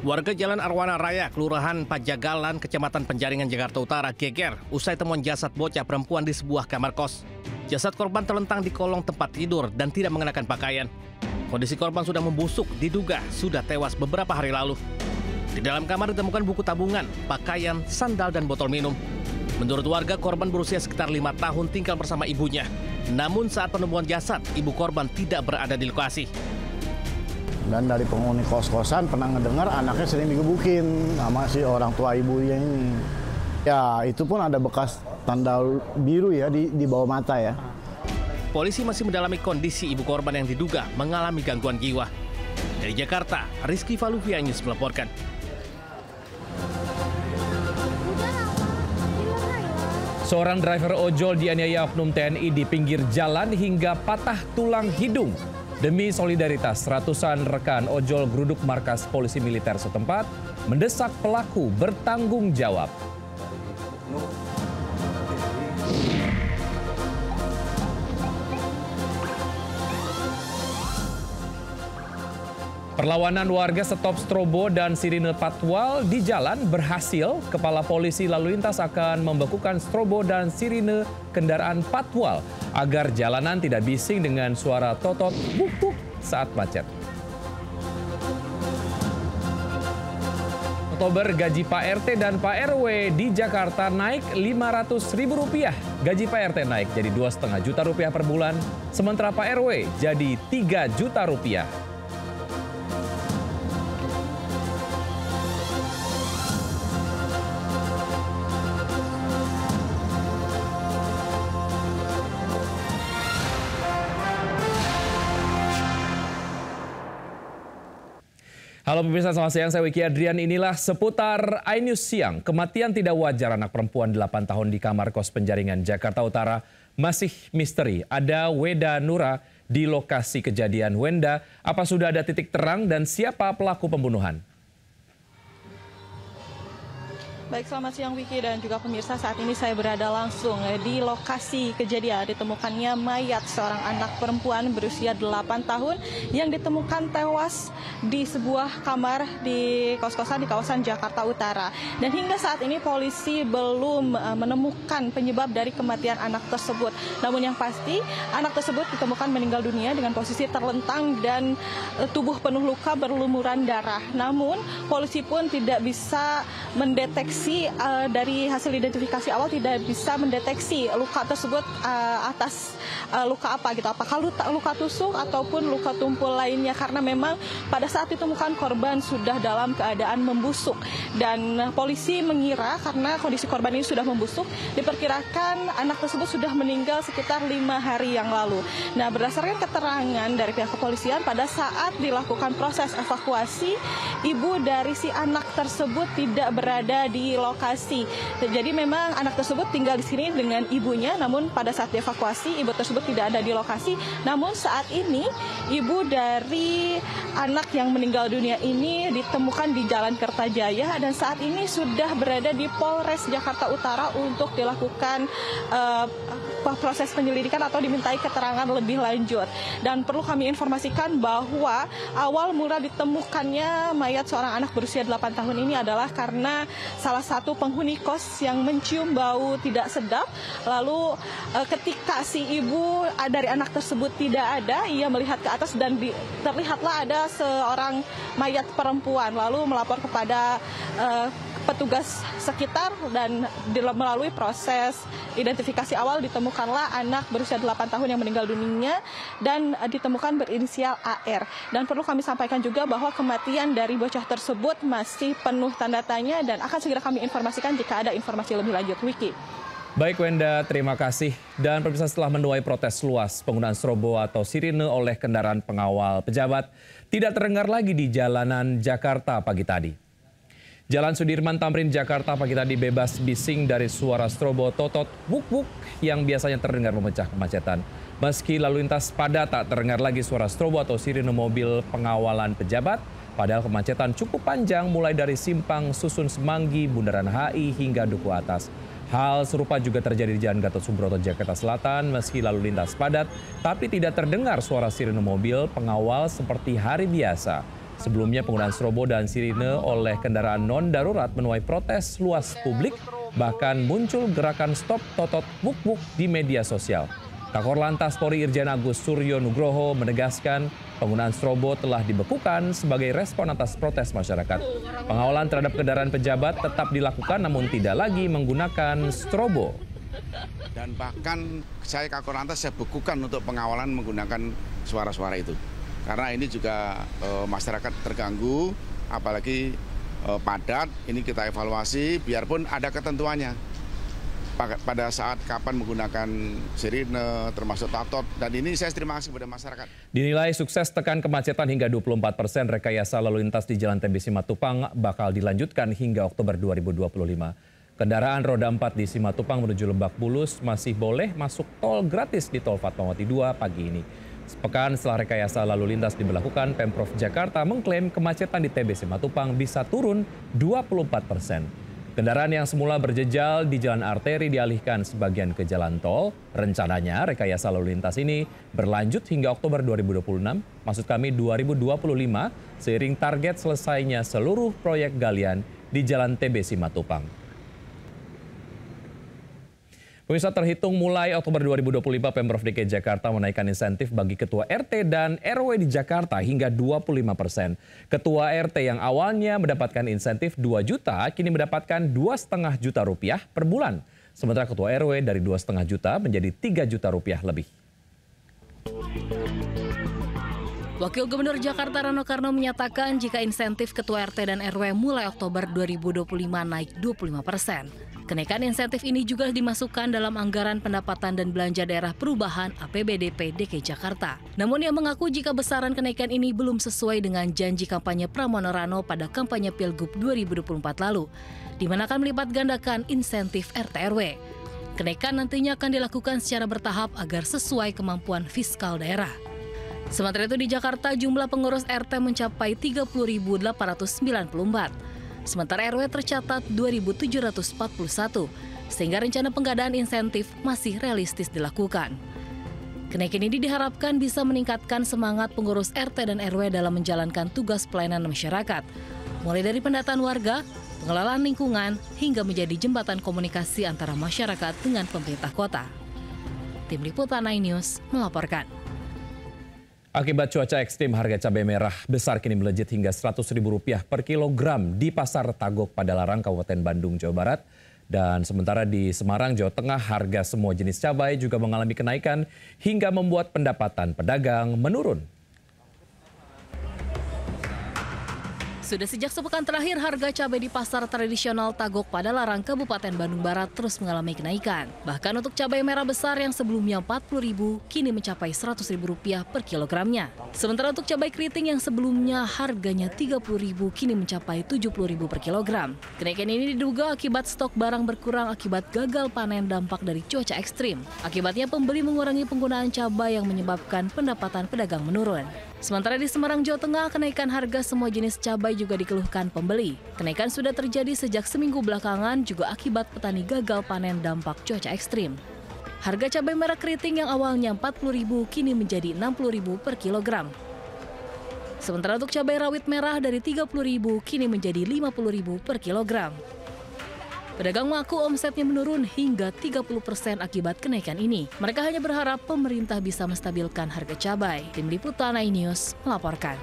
Warga Jalan Arwana Raya, Kelurahan Pajagalan, Kecamatan Penjaringan, Jakarta Utara, geger usai temuan jasad bocah perempuan di sebuah kamar kos. Jasad korban terlentang di kolong tempat tidur dan tidak mengenakan pakaian. Kondisi korban sudah membusuk, diduga sudah tewas beberapa hari lalu. Di dalam kamar ditemukan buku tabungan, pakaian, sandal, dan botol minum. Menurut warga, korban berusia sekitar 5 tahun tinggal bersama ibunya. Namun saat penemuan jasad, ibu korban tidak berada di lokasi. Dan dari penghuni kos-kosan pernah ngedengar anaknya sering digebukin sama si orang tua ibunya ini. Ya, itu pun ada bekas tanda biru ya di bawah mata ya. Polisi masih mendalami kondisi ibu korban yang diduga mengalami gangguan jiwa. Dari Jakarta, Rizky Faluvianius melaporkan. Seorang driver ojol dianiaya oknum TNI di pinggir jalan hingga patah tulang hidung. Demi solidaritas, ratusan rekan ojol geruduk markas polisi militer setempat mendesak pelaku bertanggung jawab. Perlawanan warga stop strobo dan sirine patwal di jalan berhasil. Kepala Polisi Lalu Lintas akan membekukan strobo dan sirine kendaraan patwal agar jalanan tidak bising dengan suara totot buk-buk saat macet. Oktober gaji Pak RT dan Pak RW di Jakarta naik Rp500.000. Gaji Pak RT naik jadi Rp2,5 juta per bulan, sementara Pak RW jadi Rp3 juta. Halo pemirsa, selamat siang. Saya Wiki Adrian. Inilah seputar iNews Siang. Kematian tidak wajar anak perempuan 8 tahun di kamar kos Penjaringan, Jakarta Utara masih misteri. Ada Wenda Nura di lokasi kejadian. Wenda, apa sudah ada titik terang dan siapa pelaku pembunuhan? Baik, selamat siang Wiki dan juga pemirsa. Saat ini saya berada langsung di lokasi kejadian. Ditemukannya mayat seorang anak perempuan berusia 8 tahun yang ditemukan tewas di sebuah kamar di kos-kosan di kawasan Jakarta Utara. Dan hingga saat ini polisi belum menemukan penyebab dari kematian anak tersebut. Namun yang pasti anak tersebut ditemukan meninggal dunia dengan posisi terlentang dan tubuh penuh luka berlumuran darah. Namun polisi pun tidak bisa mendeteksi dari hasil identifikasi awal, tidak bisa mendeteksi luka tersebut atas luka apa gitu, apakah luka tusuk ataupun luka tumpul lainnya, karena memang pada saat ditemukan korban sudah dalam keadaan membusuk. Dan polisi mengira karena kondisi korban ini sudah membusuk, diperkirakan anak tersebut sudah meninggal sekitar 5 hari yang lalu. Nah, berdasarkan keterangan dari pihak kepolisian, pada saat dilakukan proses evakuasi, ibu dari si anak tersebut tidak berada di lokasi. Jadi memang anak tersebut tinggal di sini dengan ibunya, namun pada saat dievakuasi ibu tersebut tidak ada di lokasi. Namun saat ini ibu dari anak yang meninggal dunia ini ditemukan di Jalan Kertajaya dan saat ini sudah berada di Polres Jakarta Utara untuk dilakukan proses penyelidikan atau dimintai keterangan lebih lanjut. Dan perlu kami informasikan bahwa awal mula ditemukannya mayat seorang anak berusia 8 tahun ini adalah karena salah satu penghuni kos yang mencium bau tidak sedap. Lalu ketika si ibu dari anak tersebut tidak ada, ia melihat ke atas dan terlihatlah ada seorang mayat perempuan. Lalu melapor kepada petugas sekitar dan melalui proses identifikasi awal ditemukanlah anak berusia 8 tahun yang meninggal dunia dan ditemukan berinisial AR. Dan perlu kami sampaikan juga bahwa kematian dari bocah tersebut masih penuh tanda tanya dan akan segera kami informasikan jika ada informasi lebih lanjut. Wiki. Baik Wenda, terima kasih. Dan pemirsa, setelah menuai protes luas, penggunaan strobo atau sirine oleh kendaraan pengawal pejabat tidak terdengar lagi di jalanan Jakarta pagi tadi. Jalan Sudirman Tamrin Jakarta pagi tadi bebas bising dari suara strobo totot buk-buk yang biasanya terdengar memecah kemacetan. Meski lalu lintas padat, tak terdengar lagi suara strobo atau sirine mobil pengawalan pejabat. Padahal kemacetan cukup panjang mulai dari Simpang Susun Semanggi, Bundaran HI hingga Duku Atas. Hal serupa juga terjadi di Jalan Gatot Subroto, Jakarta Selatan. Meski lalu lintas padat, tapi tidak terdengar suara sirine mobil pengawal seperti hari biasa. Sebelumnya penggunaan strobo dan sirine oleh kendaraan non-darurat menuai protes luas publik, bahkan muncul gerakan stop totot wuk-wuk di media sosial. Kakor Lantas Polri Irjen Agus Suryo Nugroho menegaskan penggunaan strobo telah dibekukan sebagai respon atas protes masyarakat. Pengawalan terhadap kendaraan pejabat tetap dilakukan namun tidak lagi menggunakan strobo. Dan bahkan saya Kakor Lantas saya bekukan untuk pengawalan menggunakan suara-suara itu. Karena ini juga masyarakat terganggu, apalagi padat, ini kita evaluasi biarpun ada ketentuannya. Pada saat kapan menggunakan sirine, termasuk tatot, dan ini saya terima kasih kepada masyarakat. Dinilai sukses tekan kemacetan hingga 24%, rekayasa lalu lintas di Jalan TB Simatupang bakal dilanjutkan hingga Oktober 2025. Kendaraan roda 4 di Simatupang menuju Lebak Bulus masih boleh masuk tol gratis di Tol Fatmawati 2 pagi ini. Sepekan setelah rekayasa lalu lintas diberlakukan, Pemprov Jakarta mengklaim kemacetan di TB Simatupang bisa turun 24%. Kendaraan yang semula berjejal di jalan arteri dialihkan sebagian ke jalan tol. Rencananya rekayasa lalu lintas ini berlanjut hingga Oktober 2026, maksud kami 2025, seiring target selesainya seluruh proyek galian di Jalan TB Simatupang. Pemirsa, terhitung mulai Oktober 2025, Pemprov DKI Jakarta menaikkan insentif bagi Ketua RT dan RW di Jakarta hingga 25%. Ketua RT yang awalnya mendapatkan insentif 2 juta, kini mendapatkan 2,5 juta rupiah per bulan. Sementara Ketua RW dari 2,5 juta menjadi 3 juta rupiah lebih. Wakil Gubernur Jakarta Rano Karno menyatakan jika insentif Ketua RT dan RW mulai Oktober 2025 naik 25%. Kenaikan insentif ini juga dimasukkan dalam anggaran pendapatan dan belanja daerah perubahan APBDP DKI Jakarta. Namun ia mengaku jika besaran kenaikan ini belum sesuai dengan janji kampanye Pramono Rano pada kampanye Pilgub 2024 lalu, di mana akan melipat gandakan insentif RT/RW. Kenaikan nantinya akan dilakukan secara bertahap agar sesuai kemampuan fiskal daerah. Sementara itu di Jakarta jumlah pengurus RT mencapai 30.894. Sementara RW tercatat 2.741, sehingga rencana penggandaan insentif masih realistis dilakukan. Kenaikan ini diharapkan bisa meningkatkan semangat pengurus RT dan RW dalam menjalankan tugas pelayanan masyarakat, mulai dari pendataan warga, pengelolaan lingkungan, hingga menjadi jembatan komunikasi antara masyarakat dengan pemerintah kota. Tim Liputan iNews melaporkan. Akibat cuaca ekstrim, harga cabai merah besar kini melejit hingga Rp100.000 per kilogram di Pasar Tagok Padalarang, Kabupaten Bandung, Jawa Barat. Dan sementara di Semarang, Jawa Tengah, harga semua jenis cabai juga mengalami kenaikan hingga membuat pendapatan pedagang menurun. Sudah sejak sepekan terakhir, harga cabai di pasar tradisional Tagok Padalarang, Kabupaten Bandung Barat terus mengalami kenaikan. Bahkan untuk cabai merah besar yang sebelumnya Rp40.000, kini mencapai Rp100.000 per kilogramnya. Sementara untuk cabai keriting yang sebelumnya harganya Rp30.000, kini mencapai Rp70.000 per kilogram. Kenaikan ini diduga akibat stok barang berkurang akibat gagal panen dampak dari cuaca ekstrim. Akibatnya pembeli mengurangi penggunaan cabai yang menyebabkan pendapatan pedagang menurun. Sementara di Semarang, Jawa Tengah, kenaikan harga semua jenis cabai juga dikeluhkan pembeli. Kenaikan sudah terjadi sejak seminggu belakangan juga akibat petani gagal panen dampak cuaca ekstrim. Harga cabai merah keriting yang awalnya Rp40.000 kini menjadi Rp60.000 per kilogram. Sementara untuk cabai rawit merah dari Rp30.000 kini menjadi Rp50.000 per kilogram. Pedagang mengaku omsetnya menurun hingga 30% akibat kenaikan ini. Mereka hanya berharap pemerintah bisa menstabilkan harga cabai. Tim Liputan iNews melaporkan.